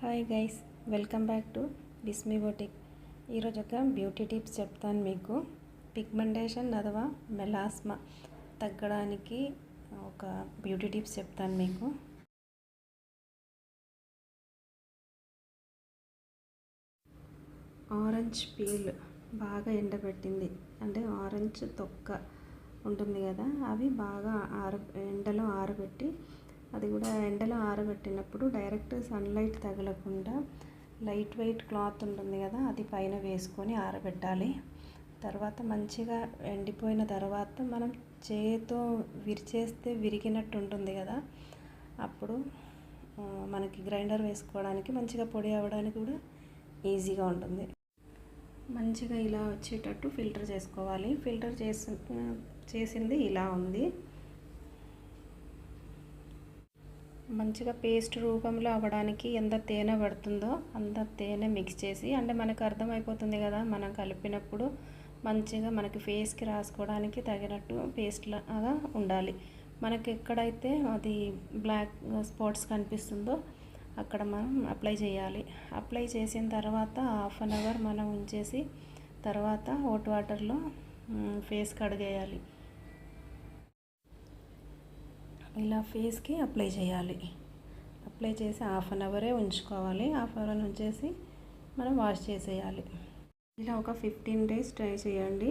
Hi guys, welcome back to Bismi boutique. ఈరోజు ఒక beauty tips చెప్తాను మీకు. పిగ్మెంటేషన్ అథవా మెలాస్మా తగ్గడానికి ఒక బ్యూటీ టిప్స్ చెప్తాను మీకు. ఆరెంజ్ పీల్ బాగా ఎండబెట్టింది అంటే ఆరెంజ్ తొక్క ఉంటుంది కదా, అవి బాగా ఎండలో ఆరబెట్టి, అది కూడా ఎండలో ఆరబెట్టినప్పుడు డైరెక్ట్ సన్లైట్ తగలకుండా లైట్ వెయిట్ క్లాత్ ఉంటుంది కదా, అది పైన వేసుకొని ఆరబెట్టాలి. తర్వాత మంచిగా ఎండిపోయిన తర్వాత మనం చేతితో విరిచేస్తే విరిగినట్టు ఉంటుంది కదా, అప్పుడు మనకి గ్రైండర్ వేసుకోవడానికి మంచిగా పొడి అవ్వడానికి కూడా ఈజీగా ఉంటుంది. మంచిగా ఇలా వచ్చేటట్టు ఫిల్టర్ చేసుకోవాలి. ఫిల్టర్ చేసింది ఇలా ఉంది. మంచిగా పేస్ట్ రూపంలో అవ్వడానికి ఎంత తేనె పడుతుందో అంత తేనె మిక్స్ చేసి, అంటే మనకు అర్థమైపోతుంది కదా మనం కలిపినప్పుడు మంచిగా మనకి ఫేస్కి రాసుకోవడానికి తగినట్టు పేస్ట్ లాగా ఉండాలి. మనకి ఎక్కడైతే అది బ్లాక్ స్పాట్స్ కనిపిస్తుందో అక్కడ మనం అప్లై చేయాలి. అప్లై చేసిన తర్వాత హాఫ్ అన్ అవర్ మనం ఉంచేసి తర్వాత హాట్ వాటర్లో ఫేస్ కడిగేయాలి. ఇలా ఫేస్కి అప్లై చేయాలి. అప్లై చేసి హాఫ్ అన్ అవరే ఉంచుకోవాలి. హాఫ్ అన్ అవర్ ఉంచేసి మనం వాష్ చేసేయాలి. ఇలా ఒక 15 days ట్రై చేయండి.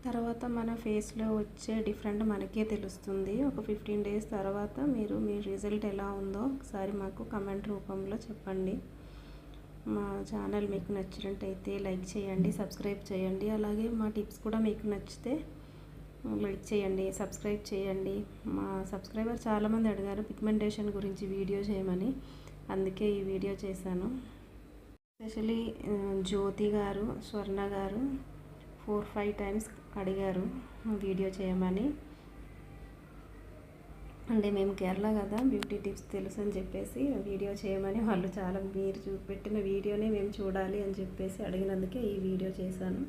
తర్వాత మన ఫేస్లో వచ్చే డిఫరెంట్ మనకే తెలుస్తుంది. ఒక 15 days తర్వాత మీ రిజల్ట్ ఎలా ఉందో ఒకసారి మాకు కమెంట్ రూపంలో చెప్పండి. మా ఛానల్ మీకు నచ్చినట్టయితే లైక్ చేయండి, సబ్స్క్రైబ్ చేయండి. అలాగే మా టిప్స్ కూడా మీకు నచ్చితే లైక్ చేయండి, సబ్స్క్రైబ్ చేయండి. మా సబ్స్క్రైబర్ చాలామంది అడిగారు పిగ్మెంటేషన్ గురించి వీడియో చేయమని, అందుకే ఈ వీడియో చేశాను. ఎస్పెషలీ జ్యోతి గారు, స్వర్ణ గారు 4-5 times అడిగారు వీడియో చేయమని. అంటే మేము కేరళ కదా, బ్యూటీ టిప్స్ తెలుసు అని చెప్పేసి వీడియో చేయమని వాళ్ళు చాలా, మీరు పెట్టిన వీడియోనే మేము చూడాలి అని చెప్పేసి అడిగినందుకే ఈ వీడియో చేశాను.